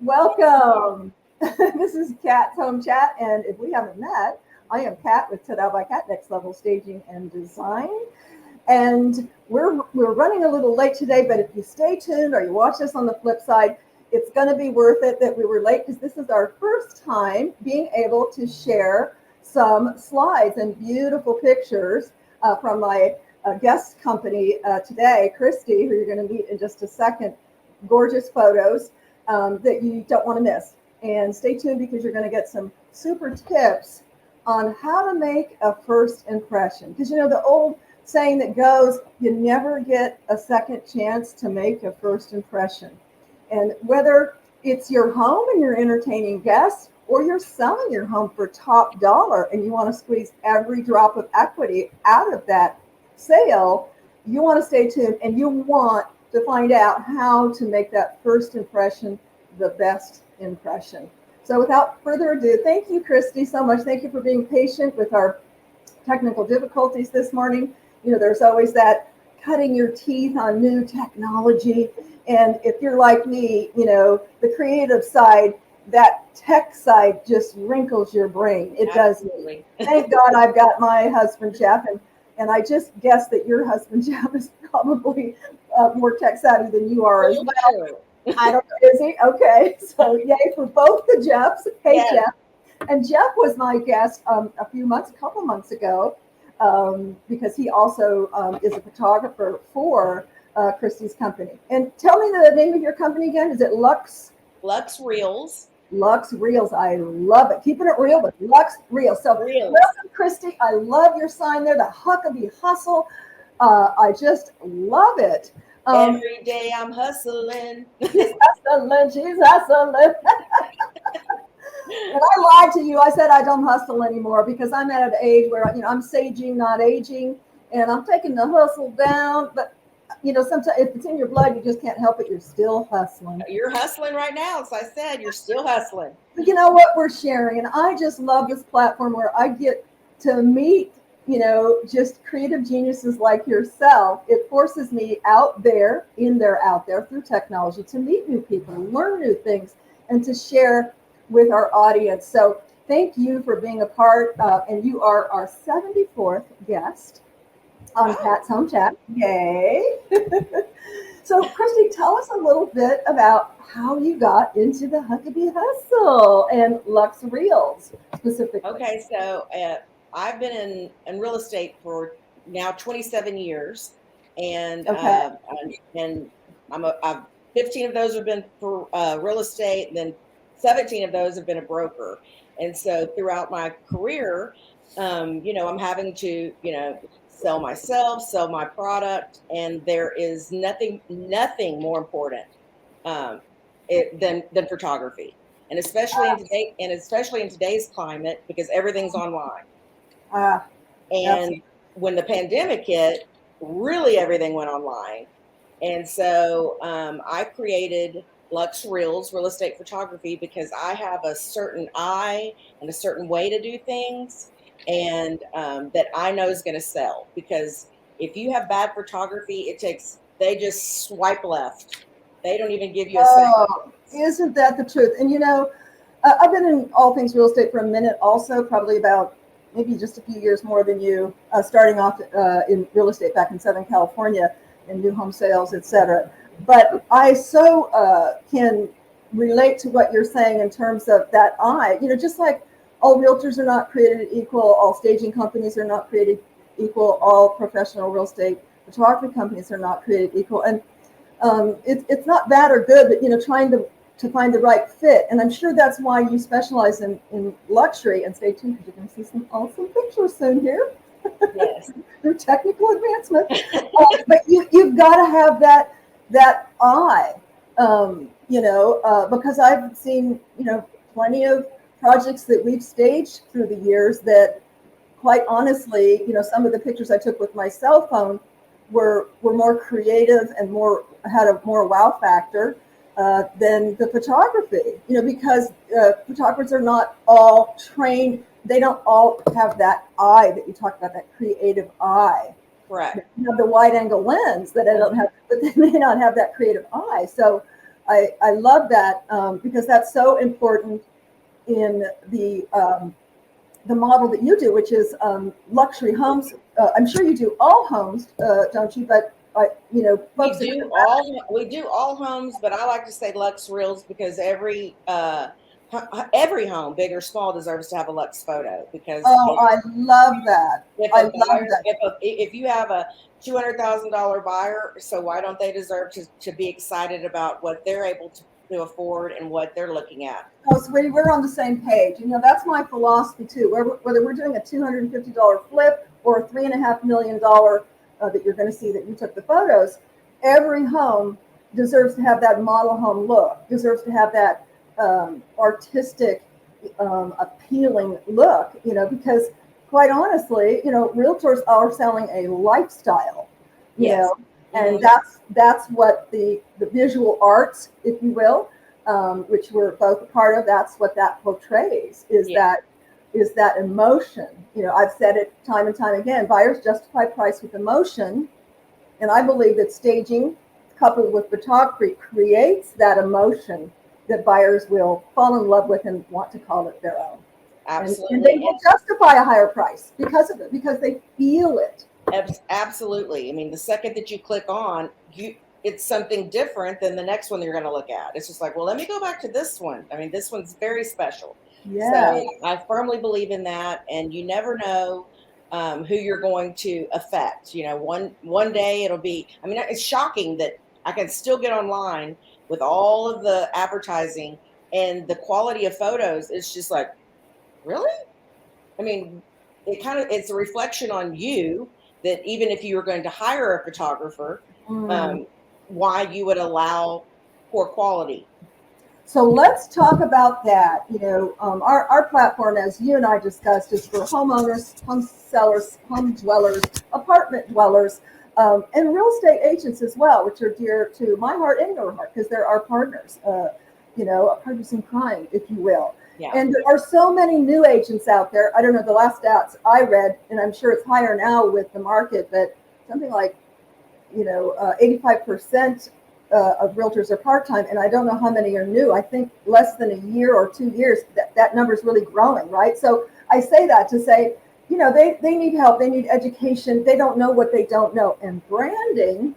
Welcome. This is Kat's Home Chat, and if we haven't met, I am Kat with Tada by Kat, Next Level Staging and Design. And we're running a little late today, but if you stay tuned or you watch us on the flip side, it's going to be worth it that we were late because this is our first time being able to share some slides and beautiful pictures from my guest company today, Christy, who you're going to meet in just a second. Gorgeous photos that you don't want to miss. And stay tuned because you're going to get some super tips on how to make a first impression. Because you know the old saying that goes, you never get a second chance to make a first impression. And whether it's your home and you're entertaining guests, or you're selling your home for top dollar and you want to squeeze every drop of equity out of that sale, you want to stay tuned and you want to find out how to make that first impression the best impression. So without further ado, thank you, Christy, so much. Thank you for being patient with our technical difficulties this morning. You know, there's always that cutting your teeth on new technology. And if you're like me, you know, the creative side, that tech side just wrinkles your brain. It Absolutely. does. Thank God I've got my husband, Jeff, and I just guess that your husband, Jeff, is probably more tech savvy than you are as well. I don't know. Is he? Okay. So yay for both the Jeffs. Hey, yes. Jeff. And Jeff was my guest a couple months ago, because he also is a photographer for Christy's company. And tell me the name of your company again. Is it Lux Reels? Lux Reels. I love it. Keeping it real, but Lux Reels. So welcome, Christy. I love your sign there, the Huckaby hustle. I just love it. Every day I'm hustling. She's hustling. And I lied to you. I said I don't hustle anymore because I'm at an age where, you know, I'm saging, not aging, and I'm taking the hustle down. But, you know, sometimes if it's in your blood, you just can't help it. You're still hustling. You're hustling right now. As I said, you're still hustling. But you know what we're sharing? And I just love this platform where I get to meet, you know, just creative geniuses like yourself. It forces me out there through technology to meet new people, learn new things, and to share with our audience. So thank you for being a part, and you are our 74th guest on Kat's Home Chat. Yay! So Christy, tell us a little bit about how you got into the Huckaby hustle and Lux Reels specifically. Okay, so I've been in real estate for now 27 years, and and I've 15 of those have been for real estate, and then 17 of those have been a broker. And so throughout my career, you know, I'm having to, you know, sell myself, sell my product, and there is nothing more important than photography, and especially in today's climate, because everything's online. And when the pandemic hit, really everything went online. And so I created Lux Reels, real estate photography, because I have a certain eye and a certain way to do things, and that I know is going to sell. Because if you have bad photography, they just swipe left. They don't even give you a second. Isn't that the truth? And you know, I've been in all things real estate for a minute also, probably about maybe just a few years more than you, starting off in real estate back in Southern California in new home sales, etc. But I so can relate to what you're saying in terms of that eye. You know, just like all realtors are not created equal, all staging companies are not created equal, all professional real estate photography companies are not created equal. And it's not bad or good, but, you know, trying to find the right fit. And I'm sure that's why you specialize in luxury. And stay tuned because you're going to see some awesome pictures soon here. Yes. Through technical advancement. But you've got to have that eye, you know, because I've seen, you know, plenty of projects that we've staged through the years that, quite honestly, you know, some of the pictures I took with my cell phone were more creative and had a more wow factor than the photography, you know, because photographers are not all trained. They don't all have that eye that you talk about, that creative eye. Correct. They have the wide angle lens that I don't have, but they may not have that creative eye. So I love that because that's so important in the model that you do, which is luxury homes. I'm sure you do all homes, don't you? But folks we do all homes, but I like to say Lux Reels because every home, big or small, deserves to have a Lux photo because I love that. If you have a $200,000 buyer, so why don't they deserve to be excited about what they're able to afford and what they're looking at? Oh, sweetie, we're on the same page. That's my philosophy too. Whether we're doing a $250 flip or a $3.5 million that you're going to see that you took the photos, every home deserves to have that model home look, deserves to have that artistic, appealing look, because quite honestly, realtors are selling a lifestyle, yes. and that's what the visual arts, if you will, which we're both a part of, that's what that portrays, is that emotion. I've said it time and time again, buyers justify price with emotion. And I believe that staging coupled with photography creates that emotion that buyers will fall in love with and want to call it their own. Absolutely. And they will justify a higher price because of it, because they feel it. Absolutely. I mean, the second that you click on, it's something different than the next one that you're going to look at. It's just like, well, let me go back to this one. I mean, this one's very special. Yeah. So I firmly believe in that. And you never know who you're going to affect. One day it'll be, I mean, it's shocking that I can still get online with all of the advertising and the quality of photos. It's just like, really? I mean, it's a reflection on you that even if you were going to hire a photographer, why you would allow poor quality. So let's talk about that. Our platform, as you and I discussed, is for homeowners, home sellers, home dwellers, apartment dwellers, and real estate agents as well, which are dear to my heart and your heart because they're our partners, partners in crime, if you will. Yeah. And there are so many new agents out there. I don't know the last stats I read, and I'm sure it's higher now with the market, but something like 85% of realtors are part-time, and I don't know how many are new. I think less than a year or 2 years, that number is really growing, right? So I say that to say, they need help, they need education, they don't know what they don't know, and branding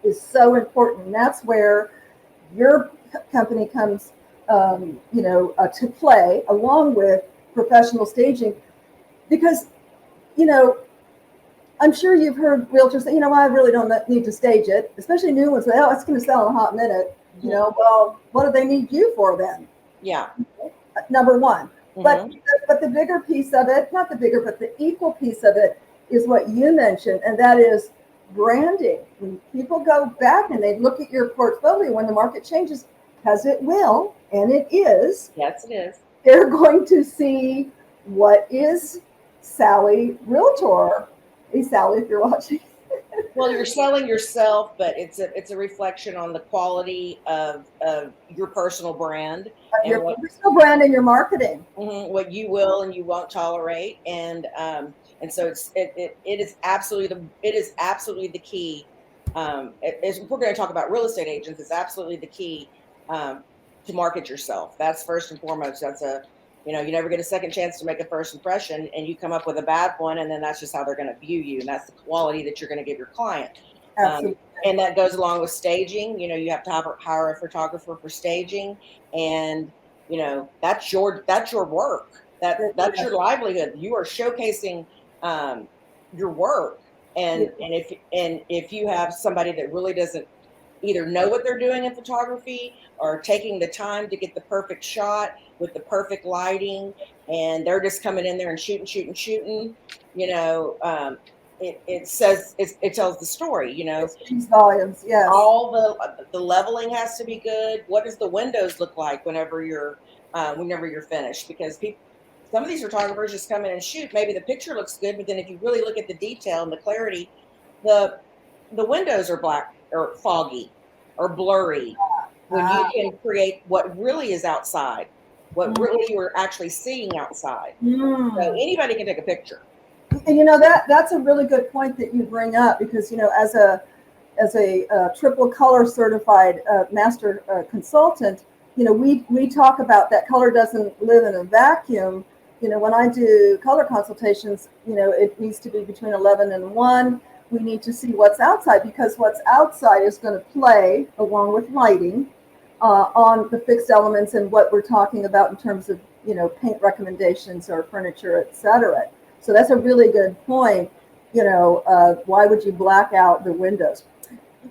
is so important. And that's where your company comes, to play, along with professional staging, because, I'm sure you've heard realtors say, I really don't need to stage it, especially new ones say, oh, it's going to sell in a hot minute. Well, what do they need you for then? Yeah. Number one. Mm-hmm. But the bigger piece of it, not the bigger, but the equal piece of it is what you mentioned, and that is branding. When people go back and they look at your portfolio when the market changes, because it will, and it is. Yes, it is. They're going to see what is Sally Realtor. Hey, Sally, if you're watching. Well, you're selling yourself, but it's a reflection on the quality of your personal brand. Your personal brand and your marketing. Mm-hmm, what you will and you won't tolerate. And so it is absolutely the key. If we're going to talk about real estate agents, it's absolutely the key to market yourself. That's first and foremost. That's you never get a second chance to make a first impression, and you come up with a bad one, and then that's just how they're going to view you, and that's the quality that you're going to give your client. Absolutely. And that goes along with staging. You have to hire a photographer for staging, and that's your work. That's your livelihood. You are showcasing your work, and if you have somebody that really doesn't either know what they're doing in photography or taking the time to get the perfect shot with the perfect lighting, and they're just coming in there and shooting, it tells the story, It speaks volumes, yes. All the leveling has to be good. What does the windows look like whenever you're finished? Because some of these photographers just come in and shoot. Maybe the picture looks good, but then if you really look at the detail and the clarity, the windows are black or foggy or blurry, when you can create what really is outside, what really you are actually seeing outside. So anybody can take a picture. And that's a really good point that you bring up, because as a as a triple color certified master consultant, we talk about that color doesn't live in a vacuum. When I do color consultations, it needs to be between 11 and 1. We need to see what's outside, because what's outside is going to play along with lighting on the fixed elements and what we're talking about in terms of, paint recommendations or furniture, etc. So that's a really good point. Why would you black out the windows?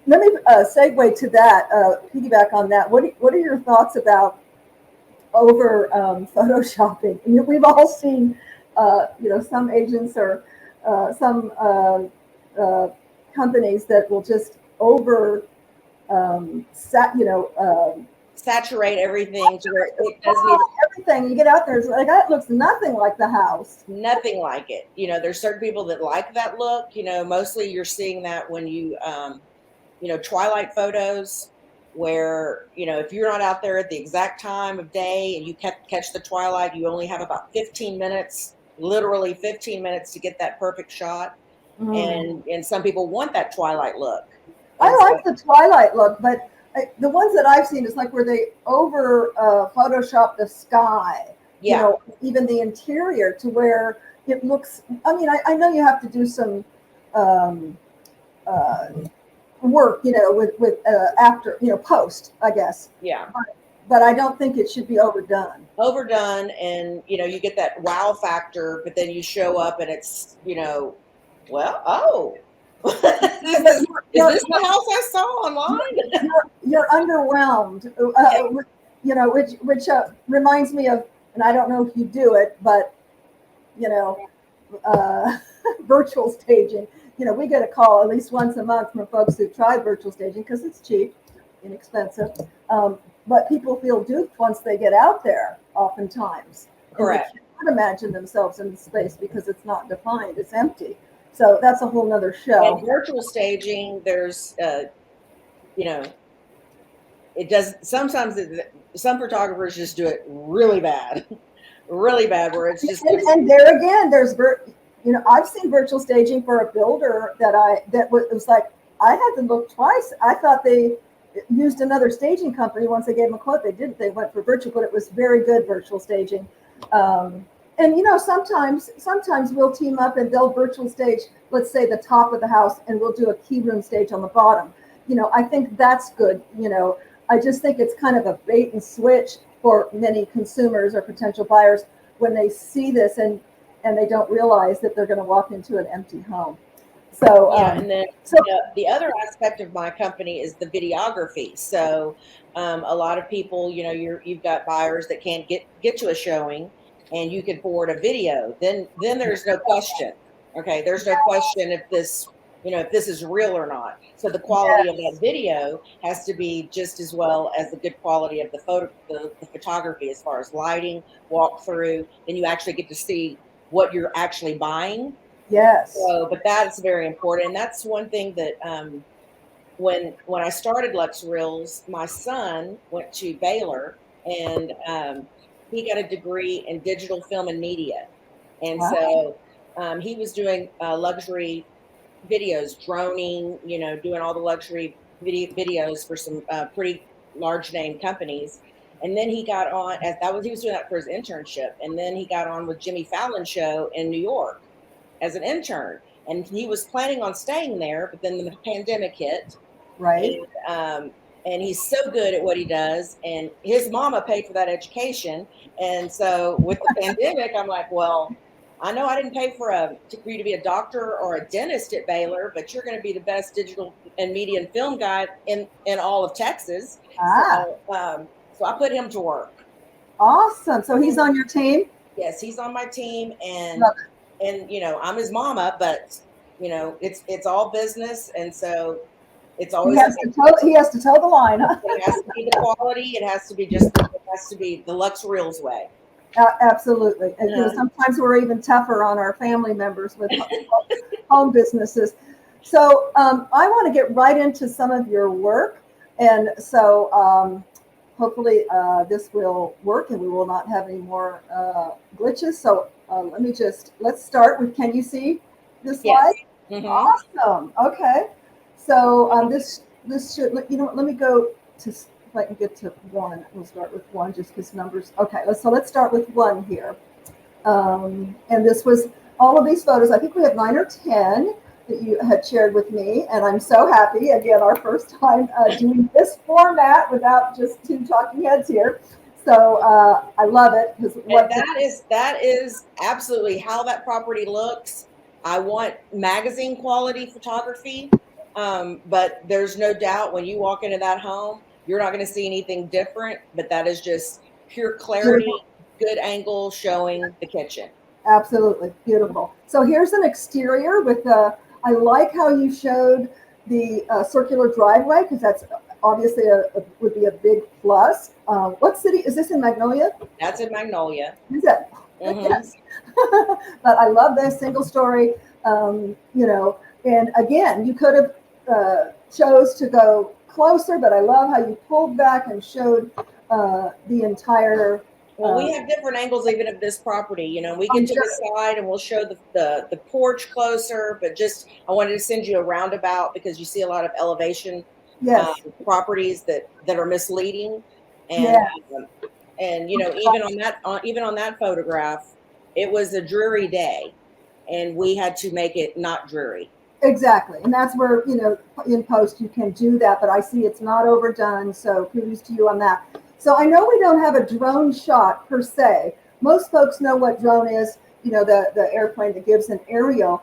Let me segue to that, piggyback on that. What are your thoughts about over photoshopping? We've all seen, some agents or some companies that will just over saturate everything to where it doesn't even, everything. You get out there, it's like, that looks nothing like the house. Nothing like it. There's certain people that like that look. Mostly you're seeing that when you, twilight photos, where, if you're not out there at the exact time of day and you catch the twilight, you only have about 15 minutes, literally 15 minutes to get that perfect shot. And some people want that twilight look. I like the twilight look, but the ones that I've seen is like where they over Photoshop the sky, even the interior, to where it looks, I know you have to do some work, with after, post, I guess. Yeah. But I don't think it should be overdone. And, you get that wow factor, but then you show up and it's, is this the house I saw online? You're underwhelmed, which reminds me of, and I don't know if you do it, but virtual staging. We get a call at least once a month from folks who try virtual staging because it's cheap, inexpensive, but people feel duped once they get out there. Oftentimes, correct. They can't imagine themselves in the space because it's not defined; it's empty. So that's a whole nother show. And virtual staging, there's, it does, sometimes some photographers just do it really bad, where it's just. And there again, there's, I've seen virtual staging for a builder that was like, I had to look twice. I thought they used another staging company. Once they gave them a quote, they didn't. They went for virtual, but it was very good virtual staging. And sometimes we'll team up and they'll virtual stage, let's say the top of the house, and we'll do a key room stage on the bottom. I think that's good. I just think it's kind of a bait and switch for many consumers or potential buyers when they see this and they don't realize that they're going to walk into an empty home. So and then the other aspect of my company is the videography. So a lot of people, you've got buyers that can't get to a showing, and you can forward a video. Then there's no question. Okay, there's no question if this is real or not. So the quality of that video has to be just as well as the good quality of the photography, as far as lighting, walkthrough. Then you actually get to see what you're actually buying. Yes. So, but that's very important. And that's one thing that when I started Lux Reels, my son went to Baylor, and he got a degree in digital film and media. And so he was doing luxury videos, droning, doing all the luxury videos for some pretty large name companies. And then he got on, he was doing that for his internship. And then he got on with Jimmy Fallon's show in New York as an intern. And he was planning on staying there, but then the pandemic hit. Right. And he's so good at what he does. And his mama paid for that education. And so with the pandemic, I'm like, well, I know I didn't pay for you to be a doctor or a dentist at Baylor, but you're going to be the best digital and media and film guy in all of Texas. So I put him to work. Awesome. So he's on your team? Yes, he's on my team, and I'm his mama, but it's all business, and so it's always he has to toe the line. Huh? It has to be the quality. It has to be the Lux Reels way. Absolutely. And sometimes we're even tougher on our family members with home businesses. So I want to get right into some of your work. And so hopefully this will work and we will not have any more glitches. So let's start with, can you see this slide? Yes. Mm-hmm. Awesome. Okay. So this should, you know what, let me go to, if I can get to one, we'll start with one just because numbers. Okay, let's start with one here. And this was all of these photos. I think we have 9 or 10 that you had shared with me, and I'm so happy. Again, our first time doing this format without just two talking heads here. So I love it because that is absolutely how that property looks. I want magazine quality photography, but there's no doubt when you walk into that home, you're not going to see anything different. But that is just pure clarity, good angle showing the kitchen. Absolutely beautiful. So here's an exterior with I like how you showed the circular driveway because that's obviously would be a big plus. What city is this in? Magnolia? That's in Magnolia. Is it? Mm-hmm. Yes. But I love this single story. You know, and again, you could have chose to go closer, but I love how you pulled back and showed the entire. Well, we have different angles even of this property. You know, we get to the side and we'll show the porch closer, but just I wanted to send you a roundabout because you see a lot of elevation properties that are misleading, and and you know even on that photograph, it was a dreary day, and we had to make it not dreary. Exactly, and that's where, you know, in post you can do that, but I see it's not overdone, so kudos to you on that. So I know we don't have a drone shot per se. Most folks know what drone is, you know, the airplane that gives an aerial.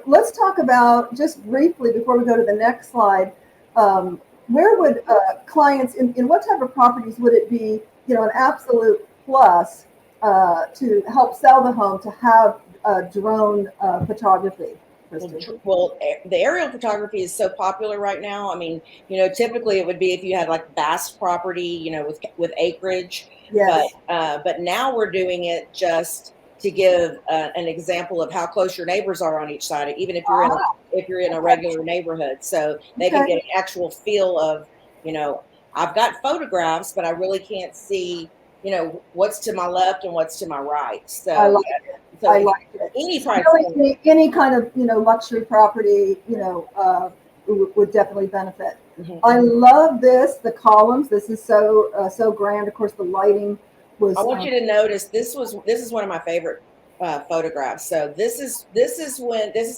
Let's talk about, just briefly before we go to the next slide, where would clients, in what type of properties would it be, you know, an absolute plus to help sell the home to have drone photography? Well, the aerial photography is so popular right now. I mean, you know, typically it would be if you had like vast property, you know, with acreage. Yes. But now we're doing it just to give an example of how close your neighbors are on each side, even if you're in a regular neighborhood, so they can get an actual feel of, you know, I've got photographs, but I really can't see, you know, what's to my left and what's to my right. So I like it. So I like it. Any price really, any kind of, you know, luxury property, you know, would definitely benefit. Mm-hmm. I love this. The columns. This is so grand. Of course, the lighting was. I want you to notice this is one of my favorite photographs. So this is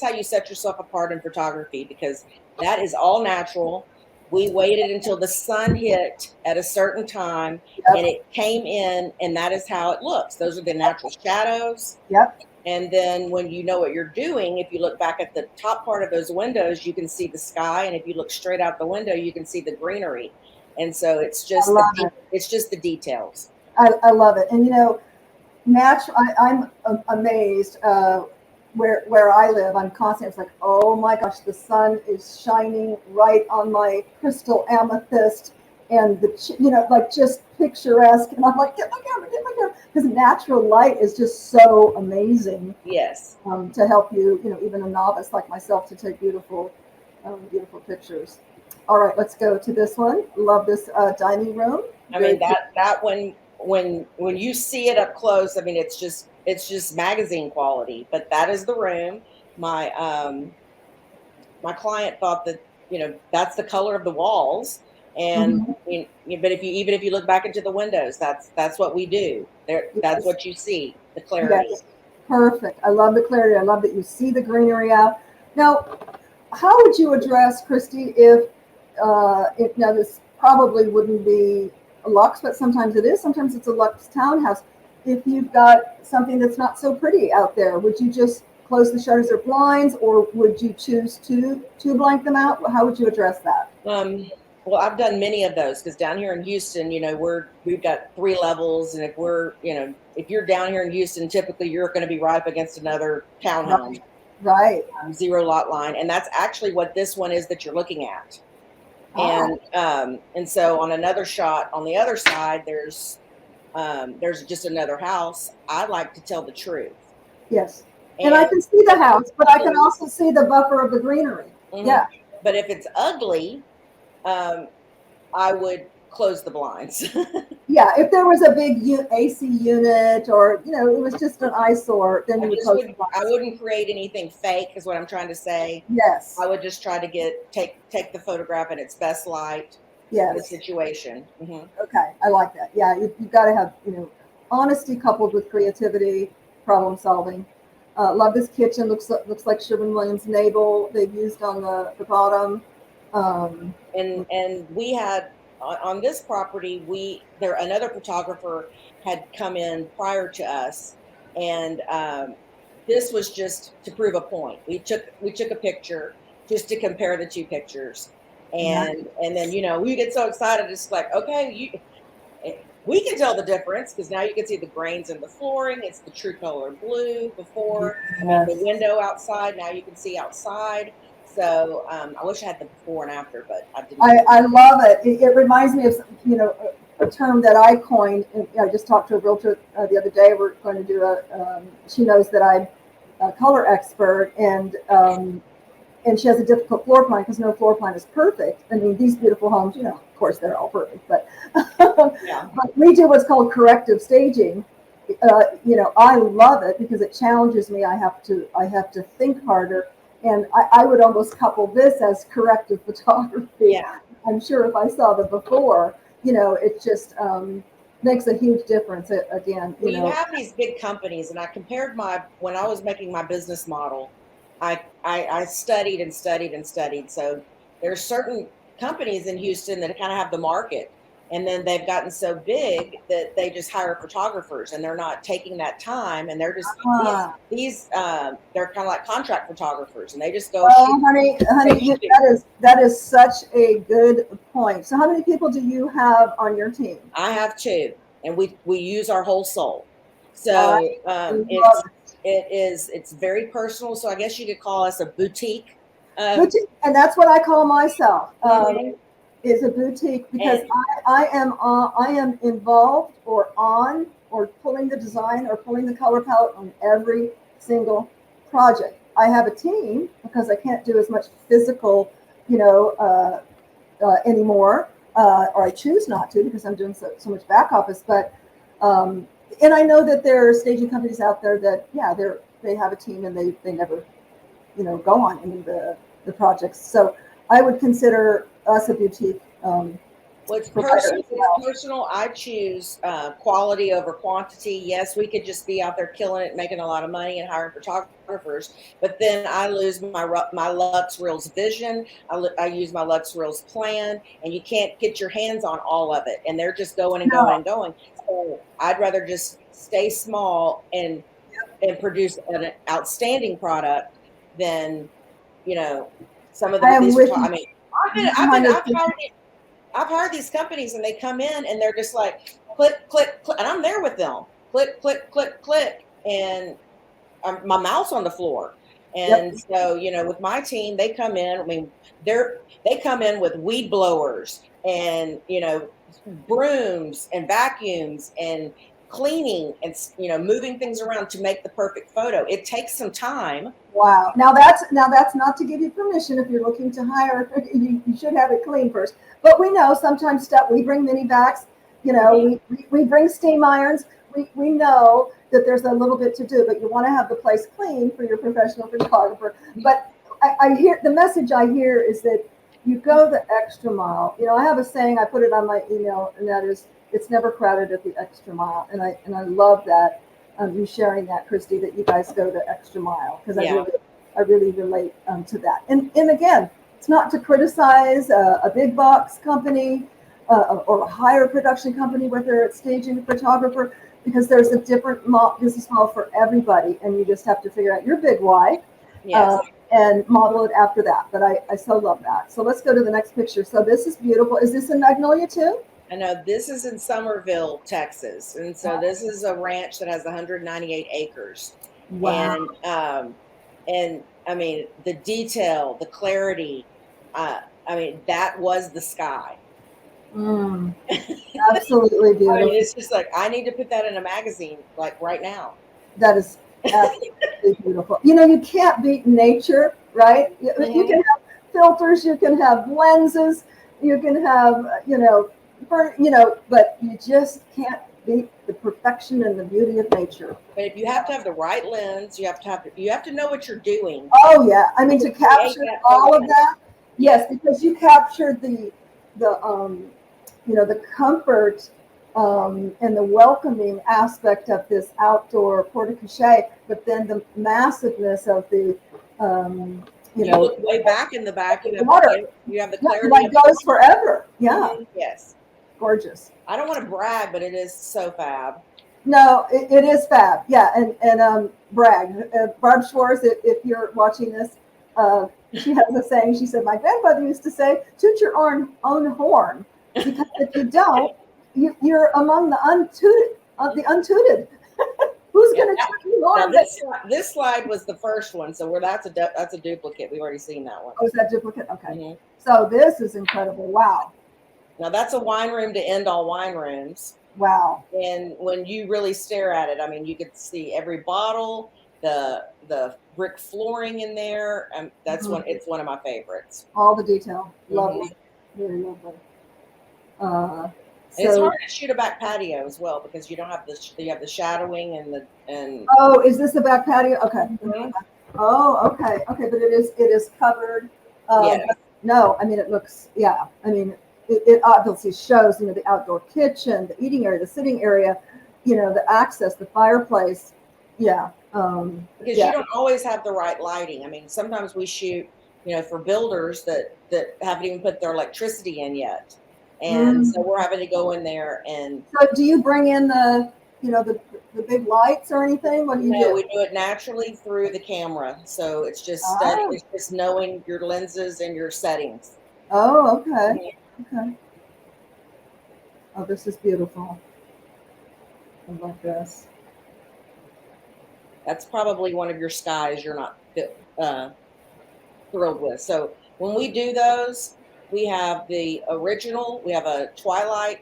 how you set yourself apart in photography, because that is all natural. We waited until the sun hit at a certain time, and it came in, and that is how it looks. Those are the natural shadows. Yep. And then when you know what you're doing, if you look back at the top part of those windows, you can see the sky, and if you look straight out the window, you can see the greenery. And so it's just the details. I love it. And you know, I'm amazed. Where I live, I'm constantly, it's like, oh my gosh, the sun is shining right on my crystal amethyst, and you know, like just picturesque. And I'm like, get my camera, because natural light is just so amazing. Yes. To help you, you know, even a novice like myself, to take beautiful pictures. All right, let's go to this one. Love this dining room. I mean, that when you see it up close, I mean, it's just magazine quality. But that is the room. My client thought that, you know, that's the color of the walls, and but if you look back into the windows, that's what we do. That's what you see, the clarity. Yes. Perfect. I love the clarity. I love that you see the greenery out. Now, how would you address, Christy, if now this probably wouldn't be a Lux, but sometimes it is. Sometimes it's a Lux townhouse. If you've got something that's not so pretty out there, would you just close the shutters or blinds, or would you choose to blank them out? How would you address that? Well, I've done many of those, because down here in Houston, you know, we've got 3 levels, and if you're down here in Houston, typically you're going to be right up against another townhome. Right. 0 lot line, and that's actually what this one is that you're looking at. And so on another shot on the other side, there's just another house. I like to tell the truth. Yes. And I can see the house, but I can also see the buffer of the greenery. Yeah. But if it's ugly, I would close the blinds. Yeah, if there was a big AC unit, or it was just an eyesore, then you would post it. I wouldn't create anything fake, is what I'm trying to say. Yes. I would just try to take the photograph in its best light for the Yes. situation. Mm-hmm. Okay, I like that. Yeah, you've got to have honesty coupled with creativity, problem solving. Love this kitchen. Looks like Sherwin-Williams navel they've used on the bottom. And we had on this property, another photographer had come in prior to us, and this was just to prove a point. We took a picture just to compare the two pictures, and then we get so excited. It's like, okay, we can tell the difference, because now you can see the grains in the flooring. It's the true color blue before. Yes. I mean, the window outside, now you can see outside. So I wish I had the before and after, but I didn't. I love it. It reminds me of a term that I coined. I just talked to a realtor the other day. We're going to do she knows that I'm a color expert, and she has a difficult floor plan because no floor plan is perfect. I mean, these beautiful homes, of course, they're all perfect, but, Yeah. but we do what's called corrective staging. I love it because it challenges me. I have to think harder, and I would almost couple this as corrective photography. Yeah. I'm sure if I saw the before, it just makes a huge difference. Again, you have these big companies, and I compared when I was making my business model, I studied and studied and studied. So there's certain companies in Houston that kind of have the market, and then they've gotten so big that they just hire photographers, and they're not taking that time, and they're just these they're kind of like contract photographers, and they just go. Oh, honey, that is such a good point. So, how many people do you have on your team? I have 2, and we use our whole soul. So it's very personal. So I guess you could call us a boutique. And that's what I call myself. Is a boutique, because I am involved or pulling the design or pulling the color palette on every single project. I have a team because I can't do as much physical, anymore, or I choose not to because I'm doing so much back office. But and I know that there are staging companies out there that they have a team and they never go on any of the projects. So I would consider us a boutique. It's personal. I choose quality over quantity. Yes, we could just be out there killing it, making a lot of money and hiring photographers, but then I lose my Lux Reels vision. I use my Lux Reels plan, and you can't get your hands on all of it, and they're just going and going and going. So I'd rather just stay small and produce an outstanding product than some of these. I mean, I've hired these companies, and they come in and they're just like click, click, click, and I'm there with them. Click, click, click, click, and my mouth's on the floor. And so, with my team, they come in. I mean, they come in with weed blowers and brooms and vacuums and cleaning and moving things around to make the perfect photo. It takes some time. Wow. Now that's not to give you permission. If you're looking to hire, you should have it clean first. But we know sometimes we bring mini vacs, we bring steam irons. We know that there's a little bit to do, but you want to have the place clean for your professional photographer. But I hear the message I hear is that you go the extra mile. I have a saying, I put it on my email, and that is, it's never crowded at the extra mile. And I love that. You sharing that, Christy, that you guys go the extra mile, because I really relate to that. And again, it's not to criticize a big box company or a higher production company, whether it's staging a photographer, because there's a different business model for everybody, and you just have to figure out your big why and model it after that. But I so love that. So let's go to the next picture. So this is beautiful. Is this in Magnolia too? I know this is in Somerville, Texas, and so this is a ranch that has 198 acres. Wow. And I mean, the detail, the clarity. I mean, that was the sky. Absolutely beautiful. I mean, it's just like, I need to put that in a magazine, like right now. That is absolutely beautiful. You can't beat nature, right? You can have filters, you can have lenses, you can have, but you just can't beat the perfection and the beauty of nature. But if you have to have the right lens, you have to know what you're doing. Oh yeah, I mean to capture all of that. Yes, because you captured the the comfort and the welcoming aspect of this outdoor porte-cochere, but then the massiveness of the you look way back in the back. You have water. You have the clarity. Like goes forever. Yeah. Yes. Gorgeous. I don't want to brag, but it is so fab. No, it is fab. Yeah, and brag. Barb Schwartz, if you're watching this, she has a saying. She said, "My grandfather used to say, toot your own horn, because if you don't, you're among the untutored. Who's going to toot your horn?" This slide was the first one, so that's a duplicate. We've already seen that one. Oh, is that duplicate? Okay. Mm-hmm. So this is incredible. Wow. Now that's a wine room to end all wine rooms. Wow. And when you really stare at it, I mean, you could see every bottle, the brick flooring in there. That's it's one of my favorites. All the detail. Lovely. Really lovely. It's hard to shoot a back patio as well, because you don't have you have the shadowing and. Oh, is this a back patio? Okay. Mm-hmm. Oh, okay. Okay, but it is covered. Yeah. No, I mean, it looks, yeah. I mean, it obviously shows, the outdoor kitchen, the eating area, the sitting area, the access, the fireplace. Yeah. Because you don't always have the right lighting. I mean, sometimes we shoot, for builders that haven't even put their electricity in yet. And so we're having to go in there and. So do you bring in the big lights or anything? What do you do? We do it naturally through the camera. So it's just it's just knowing your lenses and your settings. Oh, okay. Okay. Oh, this is beautiful. I love this. That's probably one of your skies you're not thrilled with. So when we do those, we have the original, we have a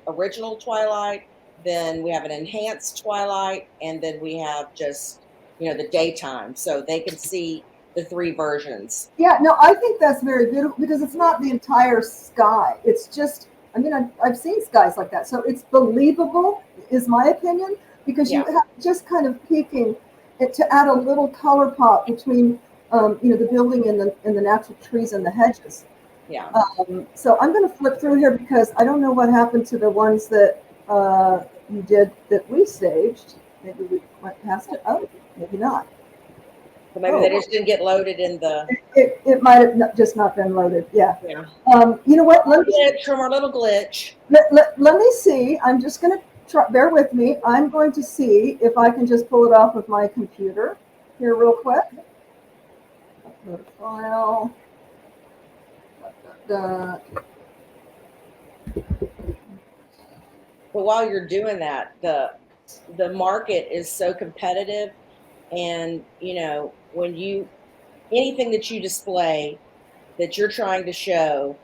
original twilight, then we have an enhanced twilight, and then we have just, the daytime. So they can see the three versions. Yeah, no, I think that's very beautiful, because it's not the entire sky. It's just, I mean, I've seen skies like that. So it's believable, is my opinion, because you have just kind of peeking to add a little color pop between, the building and the natural trees and the hedges. Yeah. So I'm going to flip through here, because I don't know what happened to the ones that you did that we staged. Maybe we went past it. Oh, maybe not. So maybe they just didn't get loaded in the. It might have just not been loaded. Yeah. Yeah. You know what? Let me from our little glitch. Let me see. I'm just going to try. Bear with me. I'm going to see if I can just pull it off with my computer here real quick. Upload a file. But while you're doing that, the market is so competitive, and when anything that you display that you're trying to show,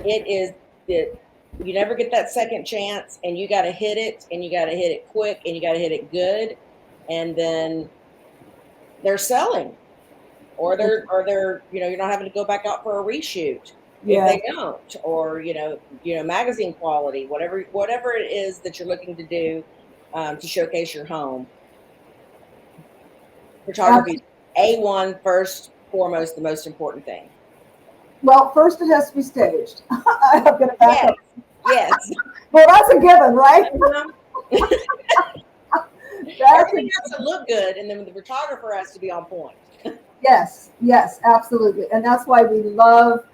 it is that you never get that second chance, and you got to hit it, and you got to hit it quick, and you got to hit it good, and then they're selling, or they're you're not having to go back out for a reshoot. If they don't, or magazine quality, whatever it is that you're looking to do to showcase your home. Photography, A1 first, foremost, the most important thing. Well, first it has to be staged. I'm going to back up. Yes. Well, that's a given, right? Everything has to look good, and then the photographer has to be on point. Yes, absolutely, and that's why we love.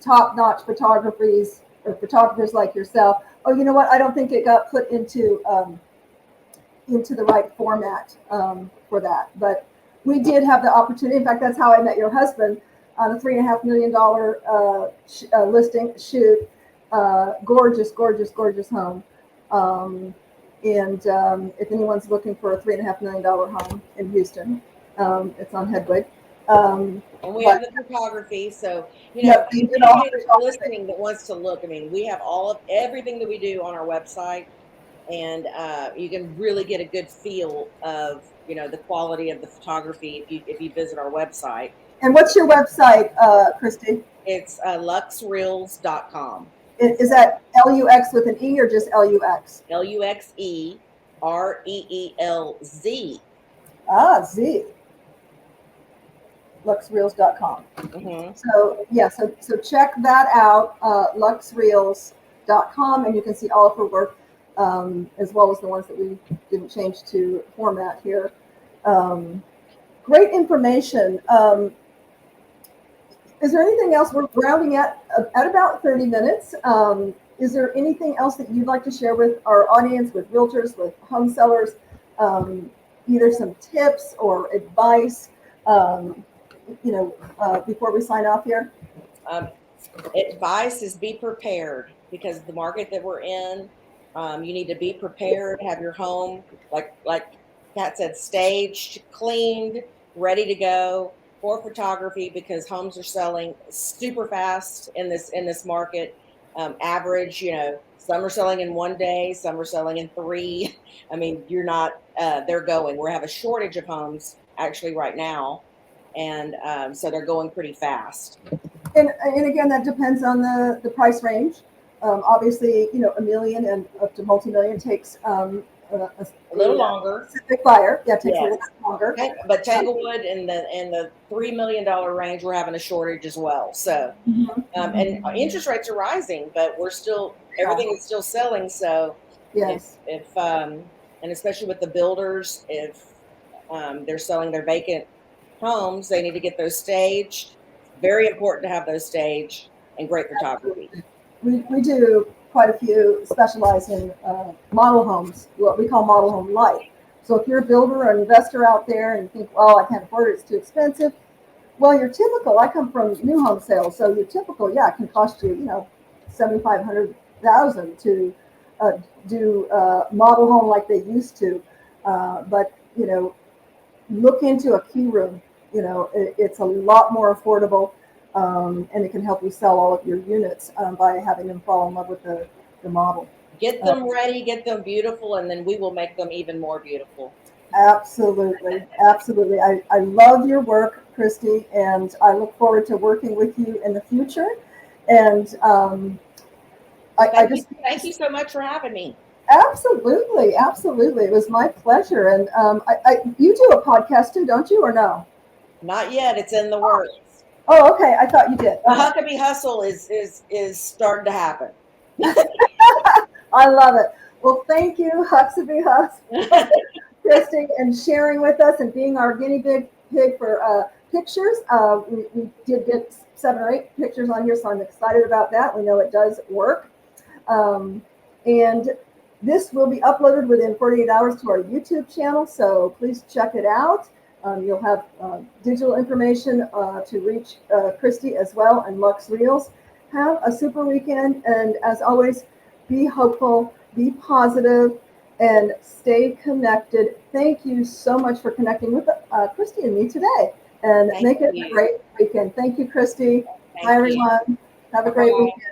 Top-notch photographies or photographers like yourself. Oh, you know what? I don't think it got put into the right format for that. But we did have the opportunity. In fact, that's how I met your husband on a $3.5 million listing shoot. Gorgeous home. And if anyone's looking for a $3.5 million home in Houston, it's on Hedwig. And we have the photography, so anyone listening that wants to look. I mean, we have everything that we do on our website, and you can really get a good feel of the quality of the photography if you visit our website. And what's your website, Christy? It's luxreels.com. Is that Lux with an E or just Lux? LuxeReelz. Ah, Z. luxreels.com. So yeah, so check that out, luxreels.com, and you can see all of her work, as well as the ones that we didn't change to format here. Great information. Is there anything else? We're rounding at about 30 minutes. Is there anything else that you'd like to share with our audience, with realtors, with home sellers? Either some tips or advice, before we sign off here? Advice is be prepared, because the market that we're in, you need to be prepared, have your home, like Kat said, staged, cleaned, ready to go for photography, because homes are selling super fast in this market. Average, some are selling in 1 day, some are selling in 3. I mean, they're going. We have a shortage of homes actually right now, and so they're going pretty fast. And again, that depends on the price range. Obviously, $1 million and up to multi-million takes a little longer. Specific buyer, yeah, it takes a little bit longer. But Tanglewood in the $3 million range, we're having a shortage as well. So, and interest rates are rising, but everything is still selling. So, yes, if and especially with the builders, if they're selling their vacant homes, they need to get those staged. Very important to have those staged, and great photography. We do quite a few specialize in model homes, what we call model home light. So if you're a builder or an investor out there and you think, well, I can't afford it, it's too expensive. Well, your typical, I come from new home sales, so your typical, it can cost you, $7,500,000 to do model home like they used to. But look into a key room. It's a lot more affordable, and it can help you sell all of your units by having them fall in love with the model. Get them ready, get them beautiful, and then we will make them even more beautiful. Absolutely. Absolutely. I love your work, Christy, and I look forward to working with you in the future. And thank you so much for having me. Absolutely. Absolutely. It was my pleasure. And you do a podcast too, don't you, or no? Not yet. It's in the works. Oh, okay. I thought you did. The Huckaby hustle is starting to happen. I love it. Well, thank you, Huckaby Christy, and sharing with us and being our guinea pig for pictures. We did get 7 or 8 pictures on here, so I'm excited about that. We know it does work. And this will be uploaded within 48 hours to our YouTube channel, so please check it out. You'll have digital information to reach Christy as well, and Lux Reels. Have a super weekend, and as always, be hopeful, be positive, and stay connected. Thank you so much for connecting with Christy and me today, and make it a great weekend. Thank you, Christy. Bye, everyone. Have a great weekend.